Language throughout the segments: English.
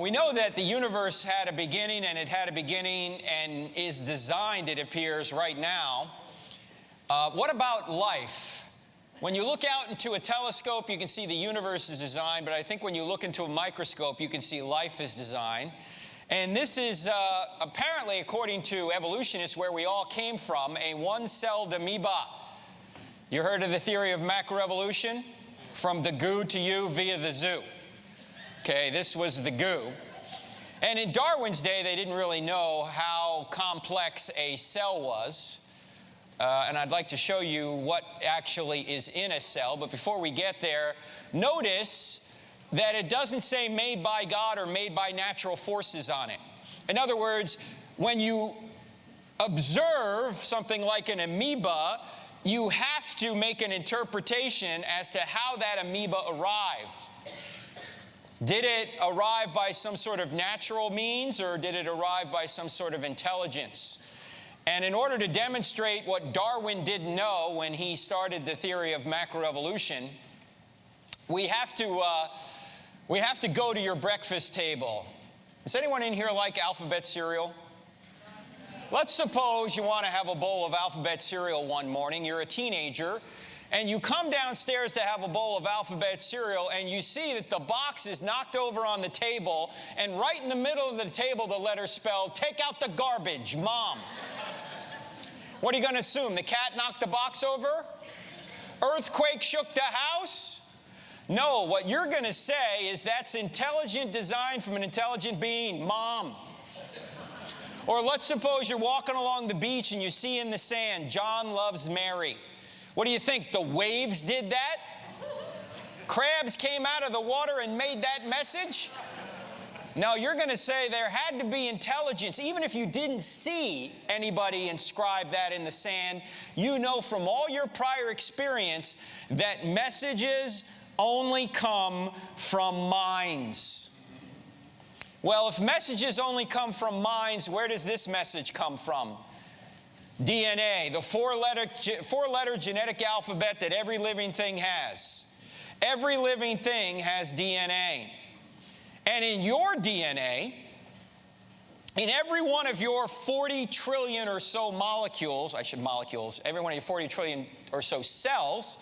We know that the universe had a beginning, and it had a beginning and is designed, it appears, right now. What about life? When you look out into a telescope, you can see the universe is designed, but I think when you look into a microscope, you can see life is designed. And this is apparently, according to evolutionists, where we all came from, a one-celled amoeba. You heard of the theory of macroevolution? From the goo to you via the zoo. Okay, this was the goo. And in Darwin's day, they didn't really know how complex a cell was. And I'd like to show you what actually is in a cell. But before we get there, notice that it doesn't say made by God or made by natural forces on it. In other words, when you observe something like an amoeba, you have to make an interpretation as to how that amoeba arrived. Did it arrive by some sort of natural means, or did it arrive by some sort of intelligence? And in order to demonstrate what Darwin didn't know when he started the theory of macroevolution, we have to go to your breakfast table. Does anyone in here like alphabet cereal? Let's suppose you want to have a bowl of alphabet cereal one morning. You're a teenager, and you come downstairs to have a bowl of alphabet cereal, and you see that the box is knocked over on the table, and right in the middle of the table, the letter spelled, "Take out the garbage, Mom." What are you going to assume? The cat knocked the box over? Earthquake shook the house? No, what you're going to say is that's intelligent design from an intelligent being, Mom. Or let's suppose you're walking along the beach and you see in the sand, "John loves Mary." What do you think? The waves did that? Crabs came out of the water and made that message? No, you're going to say there had to be intelligence. Even if you didn't see anybody inscribe that in the sand, you know from all your prior experience that messages only come from minds. Well, if messages only come from minds, where does this message come from? DNA, the four-letter genetic alphabet that every living thing has. Every living thing has DNA. And in your DNA, in every one of your 40 trillion or so every one of your 40 trillion or so cells,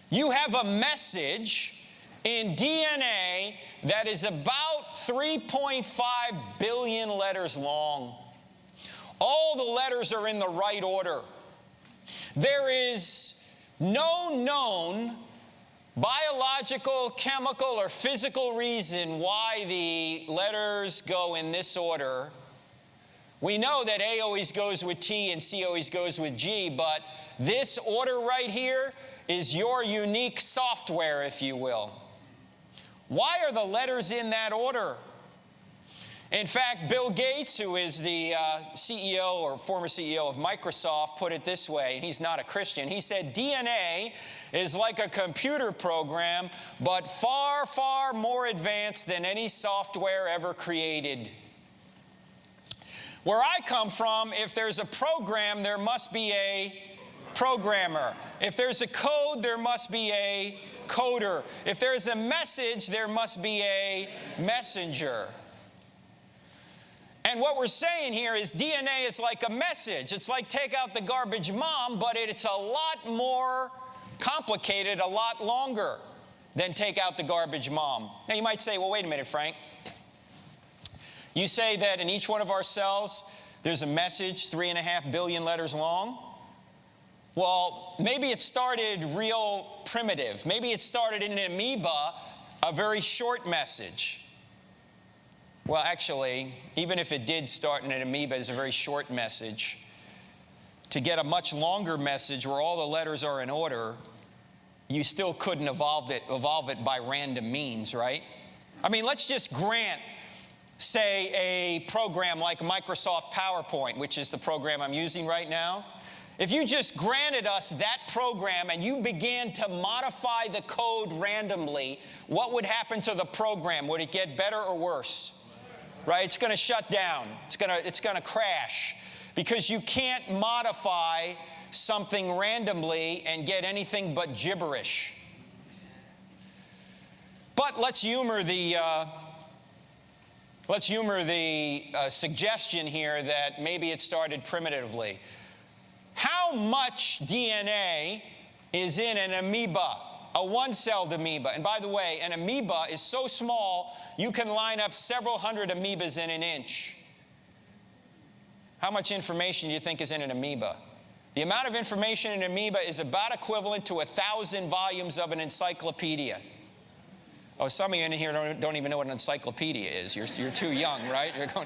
you have a message in DNA that is about 3.5 billion letters long. All the letters are in the right order. There is no known biological, chemical, or physical reason why the letters go in this order. We know that A always goes with T and C always goes with G, but this order right here is your unique software, if you will. Why are the letters in that order? In fact, Bill Gates, who is the CEO or former CEO of Microsoft, put it this way, and he's not a Christian. He said, DNA is like a computer program, but far, far more advanced than any software ever created. Where I come from, if there's a program, there must be a programmer. If there's a code, there must be a coder. If there's a message, there must be a messenger. And what we're saying here is DNA is like a message. It's like take out the garbage, Mom, but it's a lot more complicated, a lot longer than take out the garbage, Mom. Now you might say, well, wait a minute, Frank. You say that in each one of our cells, there's a message 3.5 billion letters long. Well, maybe it started real primitive. Maybe it started in an amoeba, a very short message. Well, actually, even if it did start in an amoeba as a very short message, to get a much longer message where all the letters are in order, you still couldn't evolve it by random means, right? I mean, let's just grant, say, a program like Microsoft PowerPoint, which is the program I'm using right now. If you just granted us that program and you began to modify the code randomly, what would happen to the program? Would it get better or worse? Right? It's going to shut down. It's going to crash because you can't modify something randomly and get anything but gibberish. But let's humor the Let's humor the suggestion here that maybe it started primitively. How much DNA is in an amoeba, a one-celled amoeba? And by the way, an amoeba is so small, you can line up several hundred amoebas in an inch. How much information do you think is in an amoeba? The amount of information in an amoeba is about equivalent to 1,000 volumes of an encyclopedia. Oh, some of you in here don't even know what an encyclopedia is. You're too young, right? You're going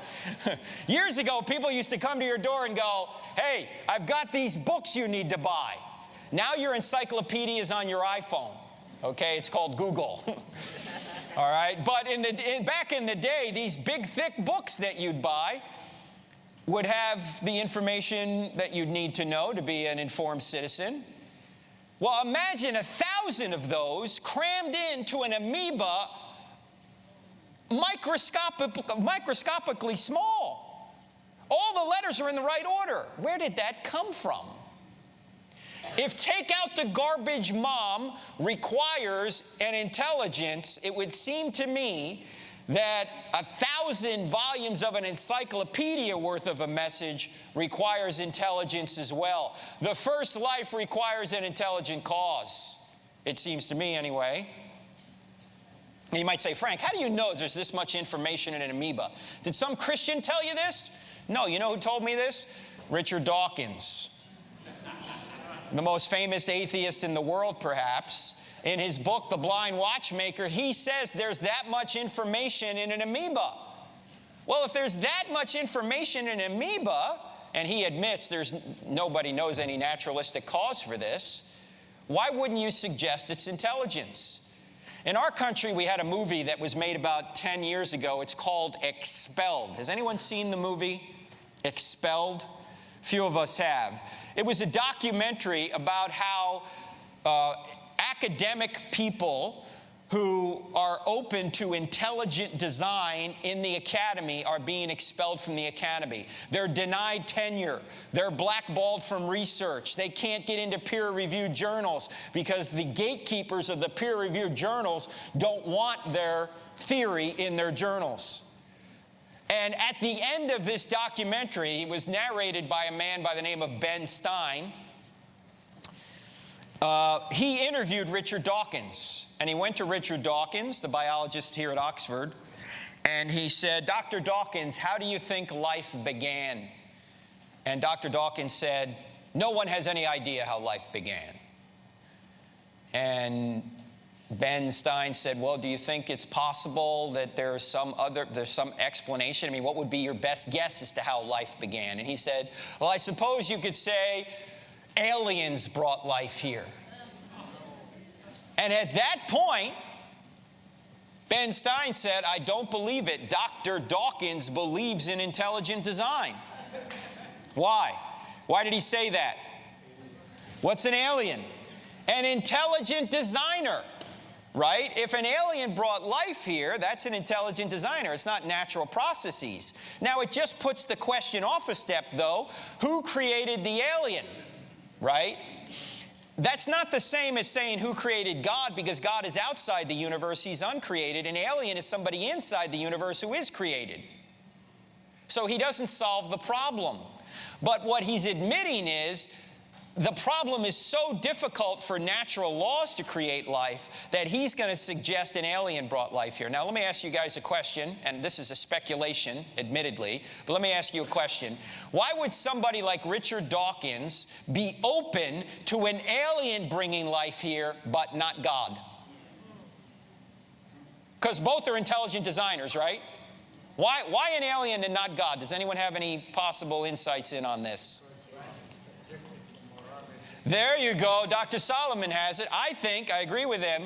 Years ago, people used to come to your door and go, hey, I've got these books you need to buy. Now your encyclopedia is on your iPhone. Okay, it's called Google. All right, but back in the day, these big, thick books that you'd buy would have the information that you'd need to know to be an informed citizen. Well, imagine 1,000 of those crammed into an amoeba, microscopically small. All the letters are in the right order. Where did that come from? If take out the garbage mom requires an intelligence, it would seem to me that 1,000 volumes of an encyclopedia worth of a message requires intelligence as well. The first life requires an intelligent cause, it seems to me anyway. And you might say, Frank, how do you know there's this much information in an amoeba? Did some Christian tell you this? No, you know who told me this? Richard Dawkins, the most famous atheist in the world, perhaps. In his book, The Blind Watchmaker, he says there's that much information in an amoeba. Well, if there's that much information in an amoeba, and he admits nobody knows any naturalistic cause for this, why wouldn't you suggest it's intelligence? In our country, we had a movie that was made about 10 years ago. It's called Expelled. Has anyone seen the movie Expelled? A few of us have. It was a documentary about how academic people who are open to intelligent design in the academy are being expelled from the academy. They're denied tenure. They're blackballed from research. They can't get into peer-reviewed journals because the gatekeepers of the peer-reviewed journals don't want their theory in their journals. And at the end of this documentary, it was narrated by a man by the name of Ben Stein. He interviewed Richard Dawkins, and he went to Richard Dawkins, the biologist here at Oxford, and he said, Dr. Dawkins, how do you think life began? And Dr. Dawkins said, no one has any idea how life began. And Ben Stein said, well, do you think it's possible that there's some explanation? I mean, what would be your best guess as to how life began? And he said, well, I suppose you could say aliens brought life here. And at that point, Ben Stein said, I don't believe it. Dr. Dawkins believes in intelligent design. Why? Why did he say that? What's an alien? An intelligent designer, right? If an alien brought life here, that's an intelligent designer. It's not natural processes. Now, it just puts the question off a step, though. Who created the alien? Right? That's not the same as saying who created God, because God is outside the universe. He's uncreated. An alien is somebody inside the universe who is created. So he doesn't solve the problem. But what he's admitting is the problem is so difficult for natural laws to create life that he's going to suggest an alien brought life here. Now, let me ask you guys a question, and this is a speculation, admittedly, but let me ask you a question. Why would somebody like Richard Dawkins be open to an alien bringing life here, but not God? Because both are intelligent designers, right? Why an alien and not God? Does anyone have any possible insights in on this? There you go. Dr. Solomon has it. I agree with him,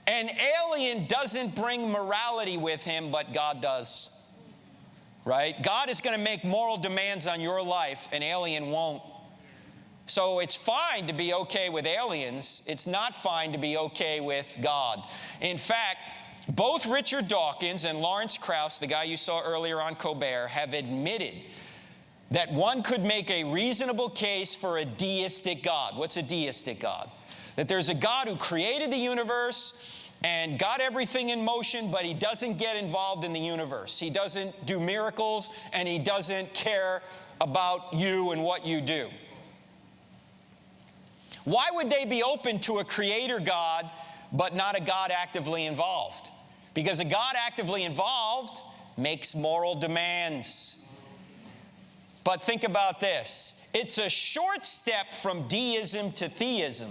an alien doesn't bring morality with him, but God does. Right? God is going to make moral demands on your life. An alien won't. So it's fine to be okay with aliens. It's not fine to be okay with God. In fact, both Richard Dawkins and Lawrence Krauss, the guy you saw earlier on Colbert, have admitted that one could make a reasonable case for a deistic God. What's a deistic God? That there's a God who created the universe and got everything in motion, but he doesn't get involved in the universe. He doesn't do miracles, and he doesn't care about you and what you do. Why would they be open to a creator God, but not a God actively involved? Because a God actively involved makes moral demands. But think about this. It's a short step from deism to theism.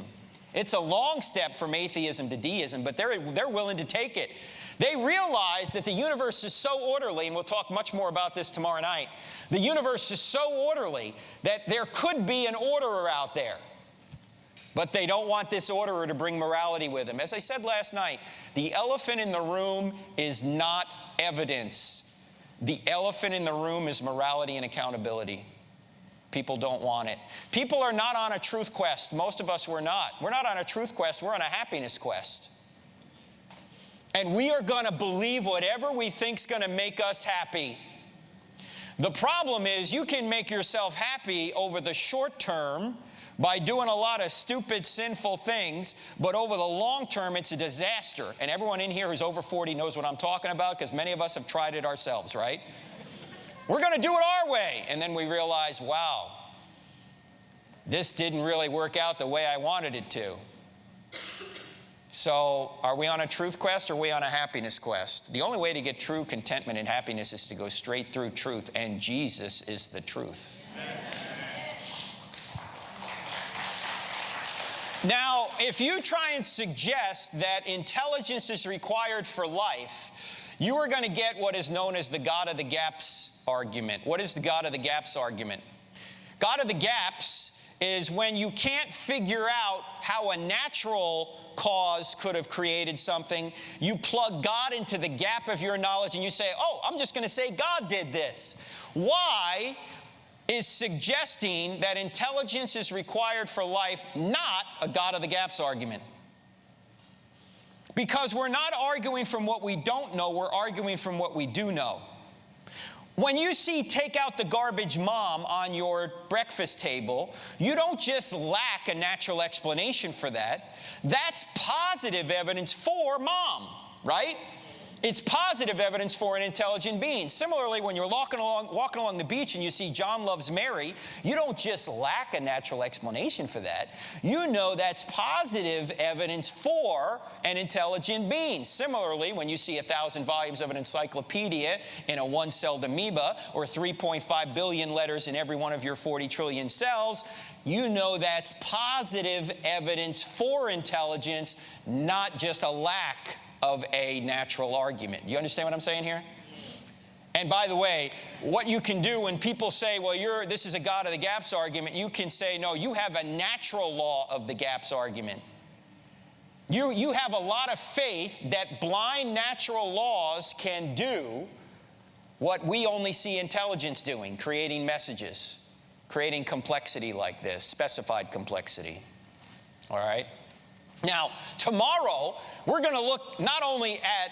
It's a long step from atheism to deism, but they're willing to take it. They realize that the universe is so orderly, and we'll talk much more about this tomorrow night. The universe is so orderly that there could be an orderer out there. But they don't want this orderer to bring morality with him. As I said last night, the elephant in the room is not evidence. The elephant in the room is morality and accountability. People don't want it. People are not on a truth quest. Most of us were not. We're not on a truth quest. We're on a happiness quest. And we are going to believe whatever we think is going to make us happy. The problem is you can make yourself happy over the short term by doing a lot of stupid, sinful things, but over the long term, it's a disaster. And everyone in here who's over 40 knows what I'm talking about, because many of us have tried it ourselves, right? We're going to do it our way. And then we realize, wow, this didn't really work out the way I wanted it to. So are we on a truth quest or are we on a happiness quest? The only way to get true contentment and happiness is to go straight through truth, and Jesus is the truth. Now, if you try and suggest that intelligence is required for life, you are going to get what is known as the God of the gaps argument. What is the God of the gaps argument? God of the gaps is when you can't figure out how a natural cause could have created something. You plug God into the gap of your knowledge and you say, oh, I'm just going to say God did this. Why is suggesting that intelligence is required for life not a God of the gaps argument? Because we're not arguing from what we don't know, we're arguing from what we do know. When you see take out the garbage mom on your breakfast table, you don't just lack a natural explanation for that. That's positive evidence for mom, right? It's positive evidence for an intelligent being. Similarly, when you're walking along the beach and you see John loves Mary, you don't just lack a natural explanation for that. You know that's positive evidence for an intelligent being. Similarly, when you see 1,000 volumes of an encyclopedia in a one-celled amoeba, or 3.5 billion letters in every one of your 40 trillion cells, you know that's positive evidence for intelligence, not just a lack of a natural argument. You understand what I'm saying here? And by the way, what you can do when people say, well, this is a God of the gaps argument, you can say, no, you have a natural law of the gaps argument. You have a lot of faith that blind natural laws can do what we only see intelligence doing, creating messages, creating complexity like this, specified complexity. All right? Now, tomorrow, we're going to look not only at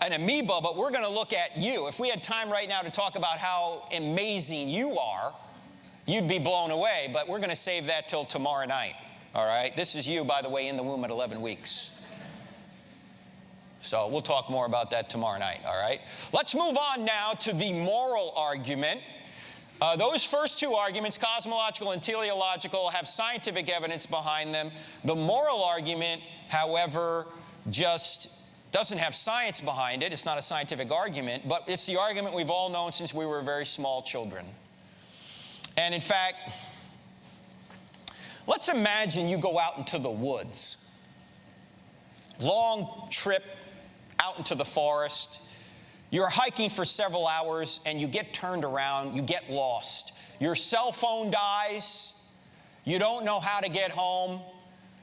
an amoeba, but we're going to look at you. If we had time right now to talk about how amazing you are, you'd be blown away, but we're going to save that till tomorrow night, all right? This is you, by the way, in the womb at 11 weeks. So we'll talk more about that tomorrow night, all right? Let's move on now to the moral argument. Those first two arguments, cosmological and teleological, have scientific evidence behind them. The moral argument, however, just doesn't have science behind it. It's not a scientific argument, but it's the argument we've all known since we were very small children. And in fact, let's imagine you go out into the woods. Long trip out into the forest. You're hiking for several hours and you get turned around, you get lost. Your cell phone dies, you don't know how to get home.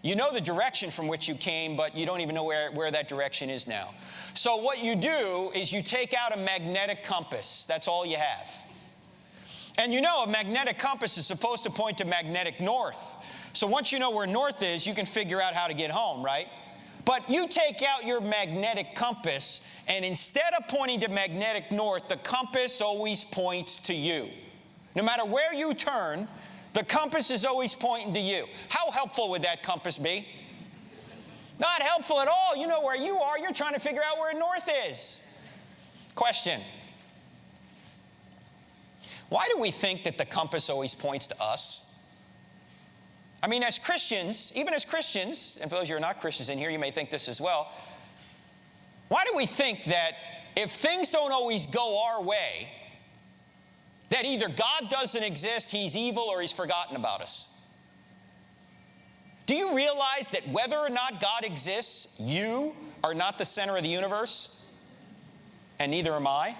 You know the direction from which you came, but you don't even know where that direction is now. So what you do is you take out a magnetic compass. That's all you have. And you know a magnetic compass is supposed to point to magnetic north. So once you know where north is, you can figure out how to get home, right? But you take out your magnetic compass, and instead of pointing to magnetic north, the compass always points to you. No matter where you turn, the compass is always pointing to you. How helpful would that compass be? Not helpful at all. You know where you are. You're trying to figure out where north is. Question. Why do we think that the compass always points to us? I mean, as Christians, even as Christians, and for those of you who are not Christians in here, you may think this as well. Why do we think that if things don't always go our way, that either God doesn't exist, He's evil, or He's forgotten about us? Do you realize that whether or not God exists, you are not the center of the universe? And neither am I.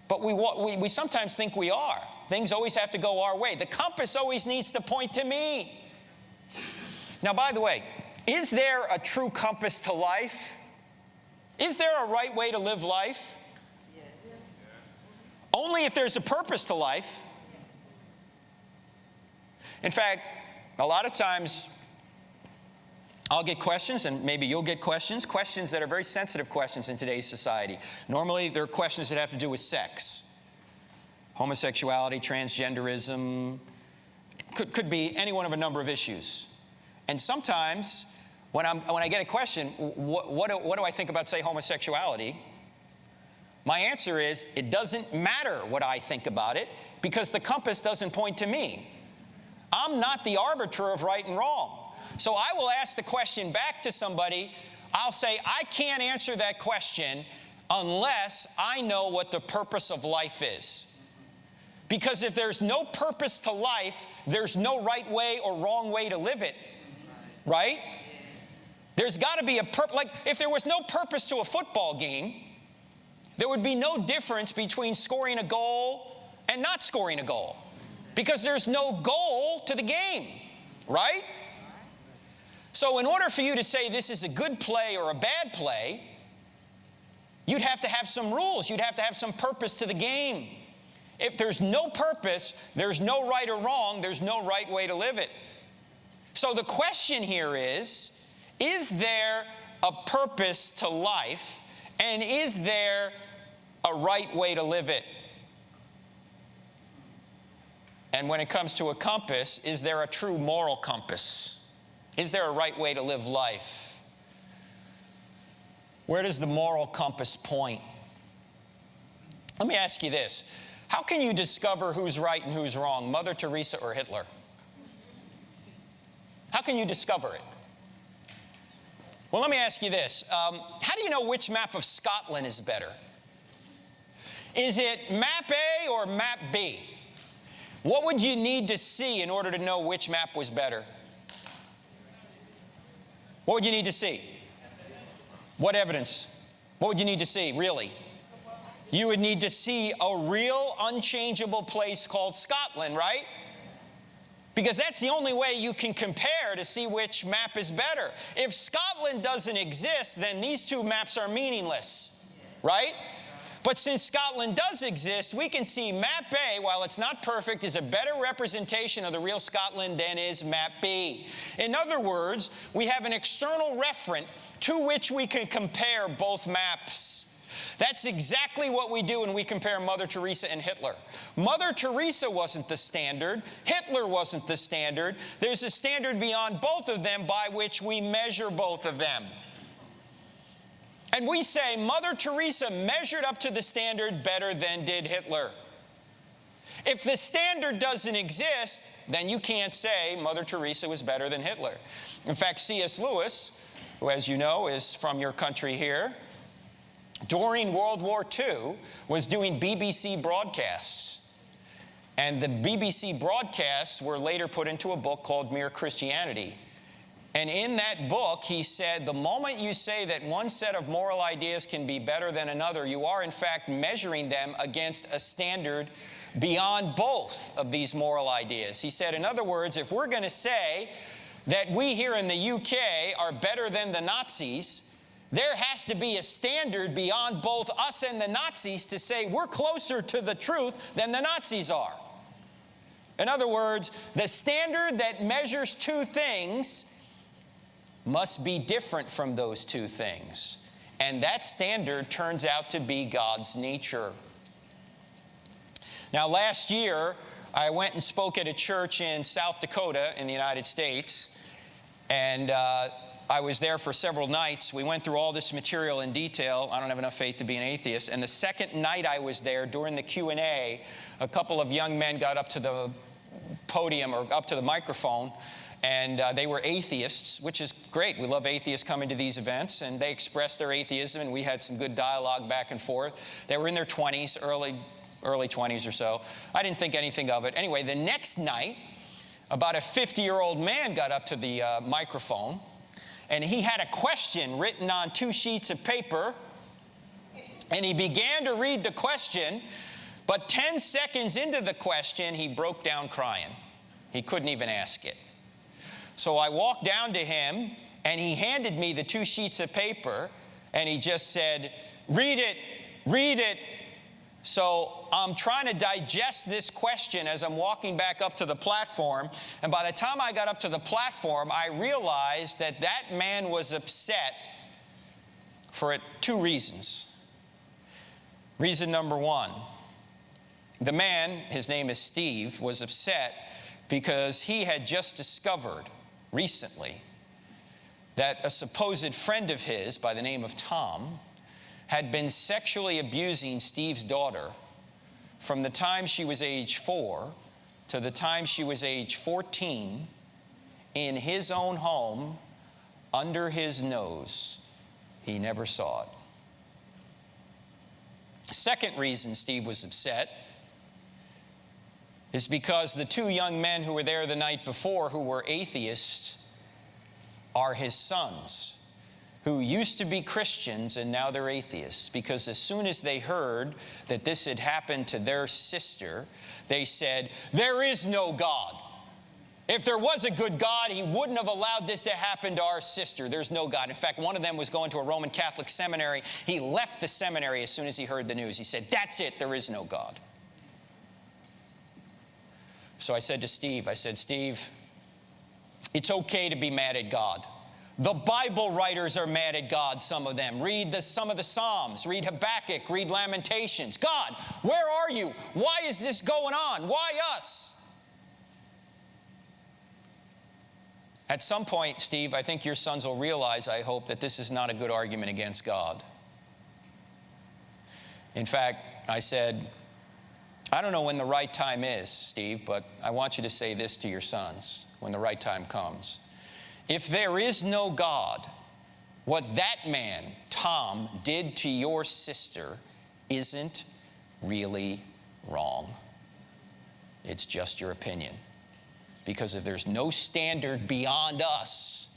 But we sometimes think we are. Things always have to go our way. The compass always needs to point to me. Now, by the way, is there a true compass to life? Is there a right way to live life? Yes. Only if there's a purpose to life. In fact, a lot of times I'll get questions, and maybe you'll get questions that are very sensitive questions in today's society. Normally, they're questions that have to do with sex, homosexuality, transgenderism, could be any one of a number of issues. And sometimes, when I get a question, what do I think about, say, homosexuality? My answer is, it doesn't matter what I think about it, because the compass doesn't point to me. I'm not the arbiter of right and wrong. So I will ask the question back to somebody. I'll say, I can't answer that question unless I know what the purpose of life is. Because if there's no purpose to life, there's no right way or wrong way to live it. Right? There's got to be a purpose. Like, if there was no purpose to a football game, there would be no difference between scoring a goal and not scoring a goal. Because there's no goal to the game. Right? So in order for you to say this is a good play or a bad play, you'd have to have some rules. You'd have to have some purpose to the game. If there's no purpose, there's no right or wrong, there's no right way to live it. So the question here is there a purpose to life, and is there a right way to live it? And when it comes to a compass, is there a true moral compass? Is there a right way to live life? Where does the moral compass point? Let me ask you this. How can you discover who's right and who's wrong, Mother Teresa or Hitler? How can you discover it? Well, let me ask you this. How do you know which map of Scotland is better? Is it map A or map B? What would you need to see in order to know which map was better? What would you need to see? What evidence? What would you need to see, really? You would need to see a real, unchangeable place called Scotland, right? Because that's the only way you can compare to see which map is better. If Scotland doesn't exist, then these two maps are meaningless, right? But since Scotland does exist, we can see map A, while it's not perfect, is a better representation of the real Scotland than is map B. In other words, we have an external referent to which we can compare both maps. That's exactly what we do when we compare Mother Teresa and Hitler. Mother Teresa wasn't the standard. Hitler wasn't the standard. There's a standard beyond both of them by which we measure both of them. And we say Mother Teresa measured up to the standard better than did Hitler. If the standard doesn't exist, then you can't say Mother Teresa was better than Hitler. In fact, C.S. Lewis, who, as you know, is from your country here, during World War II was doing BBC broadcasts. And the BBC broadcasts were later put into a book called Mere Christianity. And in that book, he said, the moment you say that one set of moral ideas can be better than another, you are in fact measuring them against a standard beyond both of these moral ideas. He said, in other words, if we're going to say that we here in the UK are better than the Nazis, there has to be a standard beyond both us and the Nazis to say we're closer to the truth than the Nazis are. In other words, the standard that measures two things must be different from those two things. And that standard turns out to be God's nature. Now, last year, I went and spoke at a church in South Dakota in the United States. And I was there for several nights. We went through all this material in detail. I don't have enough faith to be an atheist. And the second night I was there, during the Q&A, a couple of young men got up to the podium or up to the microphone, and they were atheists, which is great. We love atheists coming to these events, and they expressed their atheism, and we had some good dialogue back and forth. They were in their 20s, early 20s or so. I didn't think anything of it. Anyway, the next night, about a 50-year-old man got up to the microphone, and he had a question written on 2 sheets of paper, and he began to read the question, but 10 seconds into the question, he broke down crying. He couldn't even ask it. So I walked down to him, and he handed me the 2 sheets of paper, and he just said, "Read it, read it." So I'm trying to digest this question as I'm walking back up to the platform. And by the time I got up to the platform, I realized that that man was upset for 2 reasons. Reason number 1, the man, his name is Steve, was upset because he had just discovered recently that a supposed friend of his by the name of Tom had been sexually abusing Steve's daughter from the time she was age 4 to the time she was age 14 in his own home, under his nose. He never saw it. The second reason Steve was upset is because the 2 young men who were there the night before, who were atheists, are his sons, who used to be Christians and now they're atheists, because as soon as they heard that this had happened to their sister, they said, "There is no God. If there was a good God, he wouldn't have allowed this to happen to our sister. There's no God." In fact, one of them was going to a Roman Catholic seminary. He left the seminary as soon as he heard the news. He said, "That's it, there is no God." So I said to Steve, "Steve, it's okay to be mad at God. The Bible writers are mad at God, some of them. Read some of the Psalms, read Habakkuk, read Lamentations. God, where are you? Why is this going on? Why us?" At some point, Steve, I think your sons will realize, I hope, that this is not a good argument against God. In fact, I said, "I don't know when the right time is, Steve, but I want you to say this to your sons when the right time comes. If there is no God, what that man, Tom, did to your sister isn't really wrong. It's just your opinion. Because if there's no standard beyond us,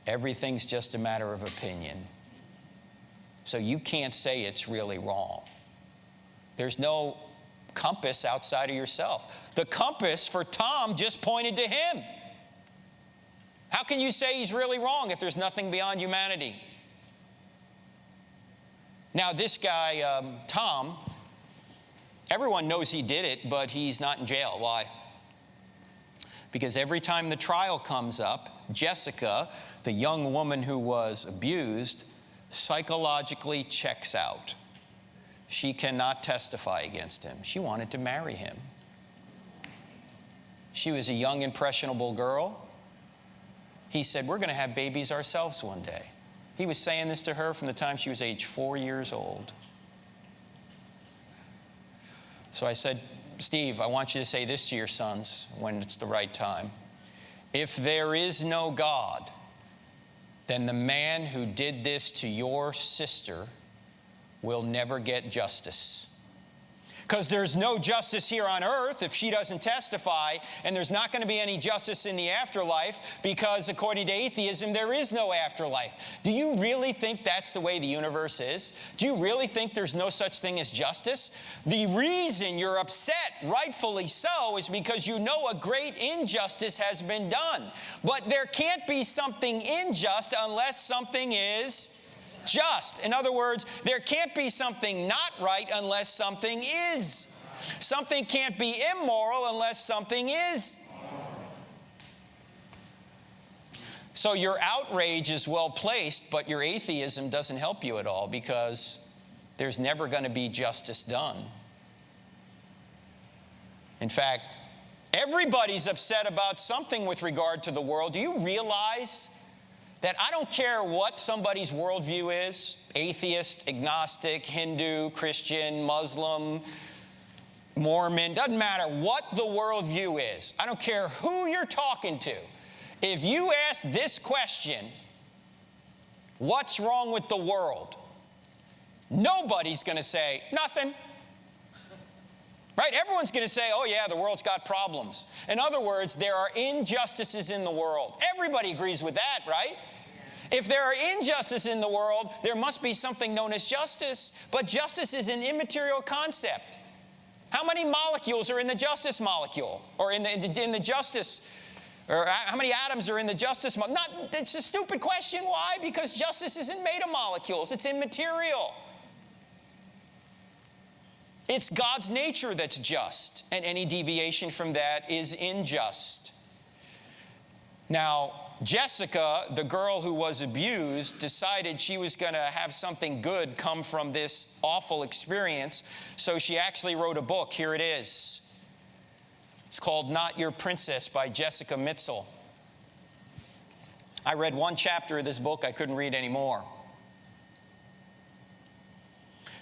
everything's just a matter of opinion. So you can't say it's really wrong. There's no compass outside of yourself. The compass for Tom just pointed to him. How can you say he's really wrong if there's nothing beyond humanity?" Now, this guy, Tom, everyone knows he did it, but he's not in jail. Why? Because every time the trial comes up, Jessica, the young woman who was abused, psychologically checks out. She cannot testify against him. She wanted to marry him. She was a young, impressionable girl. He said, "We're going to have babies ourselves one day." He was saying this to her from the time she was age 4 years old. So I said, "Steve, I want you to say this to your sons when it's the right time. If there is no God, then the man who did this to your sister will never get justice. Because there's no justice here on earth if she doesn't testify, and there's not going to be any justice in the afterlife because, according to atheism, there is no afterlife." Do you really think that's the way the universe is? Do you really think there's no such thing as justice? The reason you're upset, rightfully so, is because you know a great injustice has been done. But there can't be something unjust unless something is just. In other words, there can't be something not right unless something is. Something can't be immoral unless something is. So your outrage is well placed, but your atheism doesn't help you at all, because there's never going to be justice done. In fact, everybody's upset about something with regard to the world. Do you realize that I don't care what somebody's worldview is, atheist, agnostic, Hindu, Christian, Muslim, Mormon, doesn't matter what the worldview is. I don't care who you're talking to. If you ask this question, what's wrong with the world? Nobody's going to say, nothing. Right? Everyone's going to say, oh yeah, the world's got problems. In other words, there are injustices in the world. Everybody agrees with that, right? If there are injustices in the world, there must be something known as justice. But justice is an immaterial concept. How many molecules are in the justice molecule? Or in the justice, or how many atoms are in the justice molecule? It's a stupid question. Why? Because justice isn't made of molecules. It's immaterial. It's God's nature that's just, and any deviation from that is unjust. Now, Jessica, the girl who was abused, decided she was going to have something good come from this awful experience, so she actually wrote a book. Here it is. It's called Not Your Princess by Jessica Mitzel. I read one chapter of this book. I couldn't read any more.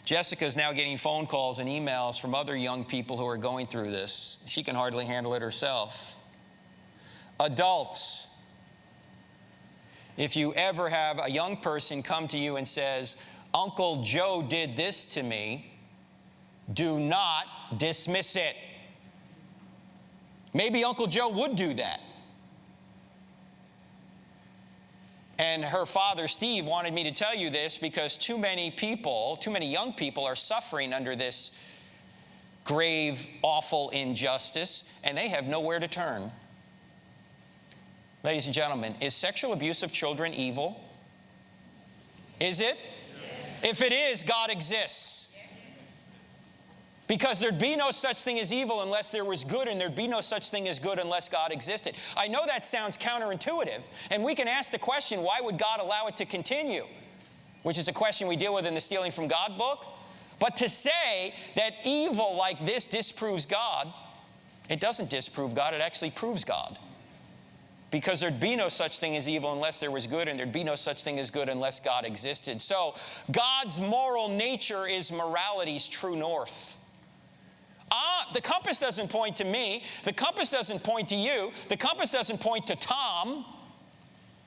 Jessica is now getting phone calls and emails from other young people who are going through this. She can hardly handle it herself. Adults, if you ever have a young person come to you and says, Uncle Joe did this to me, do not dismiss it. Maybe Uncle Joe would do that. And her father, Steve, wanted me to tell you this because too many young people are suffering under this grave, awful injustice, and they have nowhere to turn. Ladies and gentlemen, is sexual abuse of children evil? Is it? Yes. If it is, God exists. Because there'd be no such thing as evil unless there was good, and there'd be no such thing as good unless God existed. I know that sounds counterintuitive, and we can ask the question, why would God allow it to continue? Which is a question we deal with in the Stealing from God book. But to say that evil like this disproves God, it doesn't disprove God, it actually proves God. Because there'd be no such thing as evil unless there was good, and there'd be no such thing as good unless God existed. So God's moral nature is morality's true north. The compass doesn't point to me. The compass doesn't point to you. The compass doesn't point to Tom.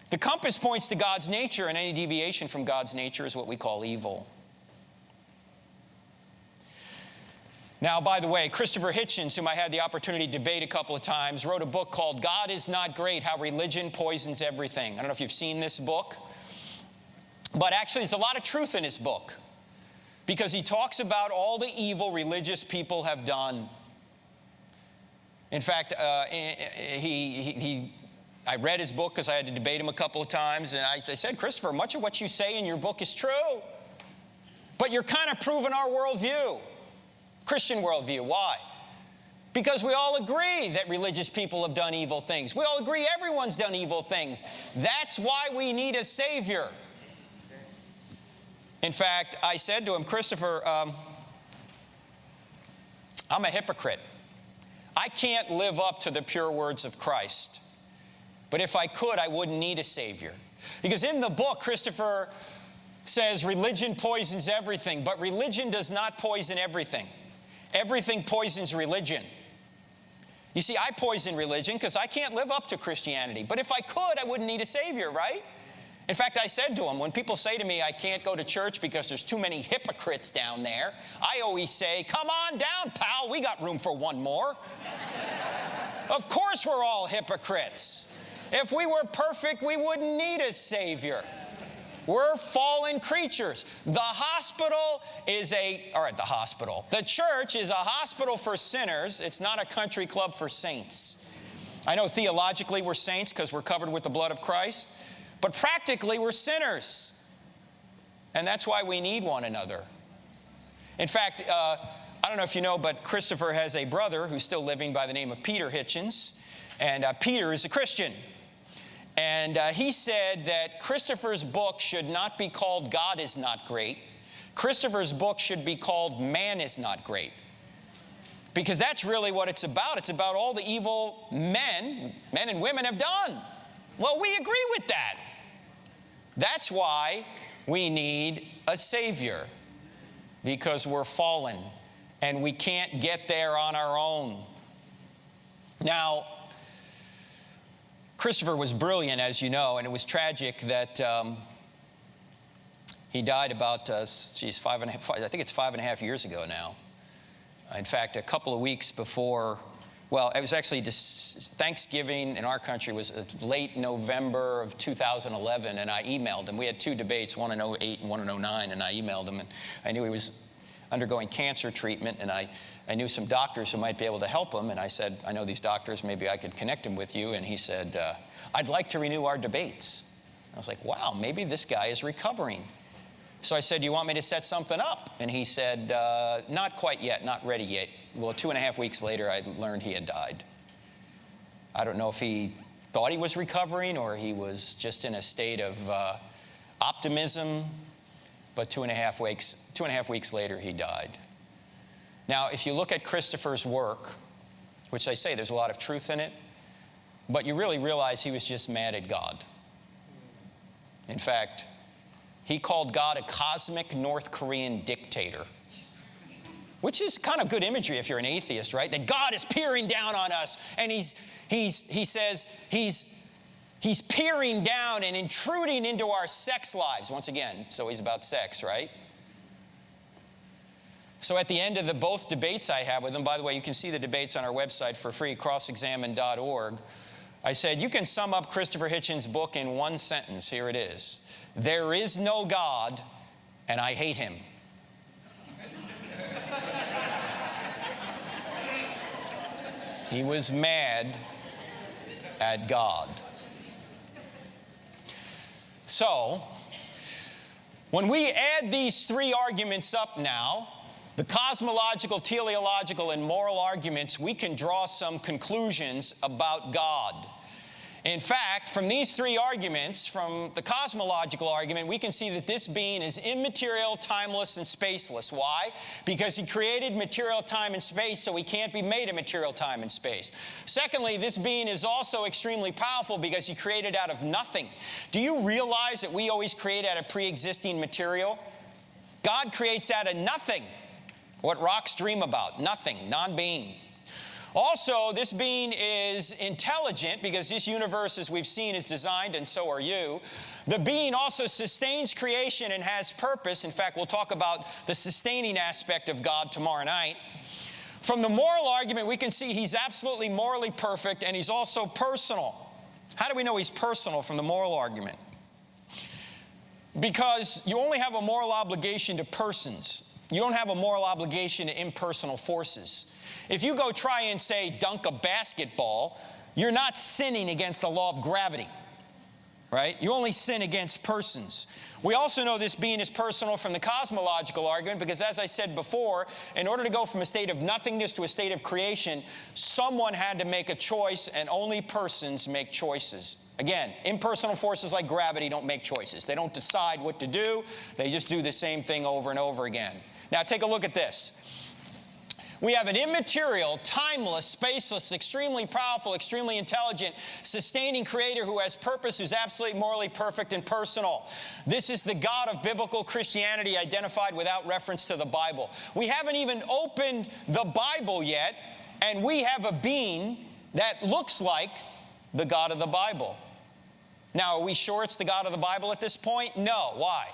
The compass points to God's nature, and any deviation from God's nature is what we call evil. Now, by the way, Christopher Hitchens, whom I had the opportunity to debate a couple of times, wrote a book called God is Not Great, How Religion Poisons Everything. I don't know if you've seen this book, but actually there's a lot of truth in his book, because he talks about all the evil religious people have done. In fact, I read his book because I had to debate him a couple of times, and I said, Christopher, much of what you say in your book is true, but you're kind of proving our worldview, Christian worldview. Why? Because we all agree that religious people have done evil things. We all agree everyone's done evil things. That's why we need a Savior. In fact, I said to him, Christopher, I'm a hypocrite. I can't live up to the pure words of Christ. But if I could, I wouldn't need a Savior. Because in the book, Christopher says religion poisons everything, but religion does not poison everything. Everything poisons religion. You see, I poison religion because I can't live up to Christianity. But if I could, I wouldn't need a Savior, right? In fact, I said to him, when people say to me, I can't go to church because there's too many hypocrites down there, I always say, come on down, pal, we got room for one more. Of course we're all hypocrites. If we were perfect, we wouldn't need a Savior. We're fallen creatures. The church is a hospital for sinners. It's not a country club for saints. I know theologically we're saints because we're covered with the blood of Christ. But practically, we're sinners. And that's why we need one another. In fact, I don't know if you know, but Christopher has a brother who's still living by the name of Peter Hitchens. And Peter is a Christian. And he said that Christopher's book should not be called God is Not Great. Christopher's book should be called Man is Not Great. Because that's really what it's about. It's about all the evil men and women have done. Well, we agree with that. That's why we need a Savior, because we're fallen and we can't get there on our own. Now, Christopher was brilliant, as you know, and it was tragic that he died about, I think it's 5.5 years ago now. In fact, a couple of weeks before, well, it was actually Thanksgiving in our country was late November of 2011, and I emailed him. We had two debates, one in 2008 and one in 2009, and I emailed him, and I knew he was undergoing cancer treatment, and I knew some doctors who might be able to help him, and I said, I know these doctors, maybe I could connect him with you, and he said, I'd like to renew our debates. I was like, wow, maybe this guy is recovering. So I said, do you want me to set something up? And he said, not quite yet, not ready yet. Well, 2.5 weeks later, I learned he had died. I don't know if he thought he was recovering or he was just in a state of optimism, but 2.5 weeks later, he died. Now, if you look at Christopher's work, which I say there's a lot of truth in it, but you really realize he was just mad at God. In fact, he called God a cosmic North Korean dictator, which is kind of good imagery if you're an atheist, right? That God is peering down on us, and he says he's peering down and intruding into our sex lives. Once again, so he's about sex, right? So at the end of the both debates I have with him, by the way, you can see the debates on our website for free, crossexamined.org. I said, you can sum up Christopher Hitchens' book in one sentence. Here it is. There is no God, and I hate him. He was mad at God. So, when we add these three arguments up now, the cosmological, teleological, and moral arguments, we can draw some conclusions about God. In fact, from these three arguments, from the cosmological argument, we can see that this being is immaterial, timeless, and spaceless. Why? Because he created material time and space, so he can't be made of material time and space. Secondly, this being is also extremely powerful because he created out of nothing. Do you realize that we always create out of pre-existing material? God creates out of nothing. What rocks dream about? Nothing, non-being. Also, this being is intelligent because this universe, as we've seen, is designed, and so are you. The being also sustains creation and has purpose. In fact, we'll talk about the sustaining aspect of God tomorrow night. From the moral argument, we can see he's absolutely morally perfect, and he's also personal. How do we know he's personal from the moral argument? Because you only have a moral obligation to persons. You don't have a moral obligation to impersonal forces. If you go try and, say, dunk a basketball, you're not sinning against the law of gravity, right? You only sin against persons. We also know this being is personal from the cosmological argument because, as I said before, in order to go from a state of nothingness to a state of creation, someone had to make a choice, and only persons make choices. Again, impersonal forces like gravity don't make choices. They don't decide what to do. They just do the same thing over and over again. Now, take a look at this. We have an immaterial, timeless, spaceless, extremely powerful, extremely intelligent, sustaining creator who has purpose, who's absolutely morally perfect and personal. This is the God of biblical Christianity identified without reference to the Bible. We haven't even opened the Bible yet, and we have a being that looks like the God of the Bible. Now, are we sure it's the God of the Bible at this point? No. Why?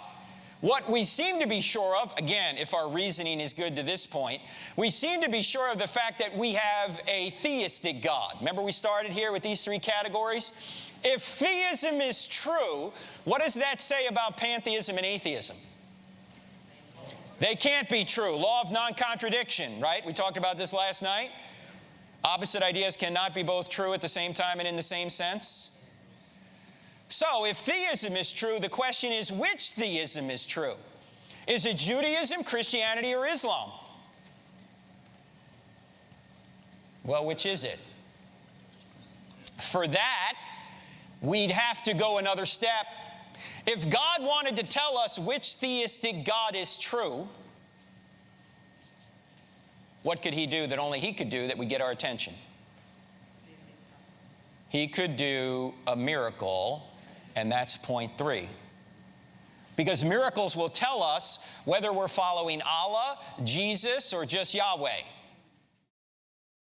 What we seem to be sure of, again, if our reasoning is good to this point, we seem to be sure of the fact that we have a theistic God. Remember we started here with these three categories? If theism is true, what does that say about pantheism and atheism? They can't be true. Law of non-contradiction, right? We talked about this last night. Opposite ideas cannot be both true at the same time and in the same sense. So, if theism is true, the question is, which theism is true? Is it Judaism, Christianity, or Islam? Well, which is it? For that, we'd have to go another step. If God wanted to tell us which theistic God is true, what could he do that only he could do that would get our attention? He could do a miracle. And that's point 3. Because miracles will tell us whether we're following Allah, Jesus, or just Yahweh.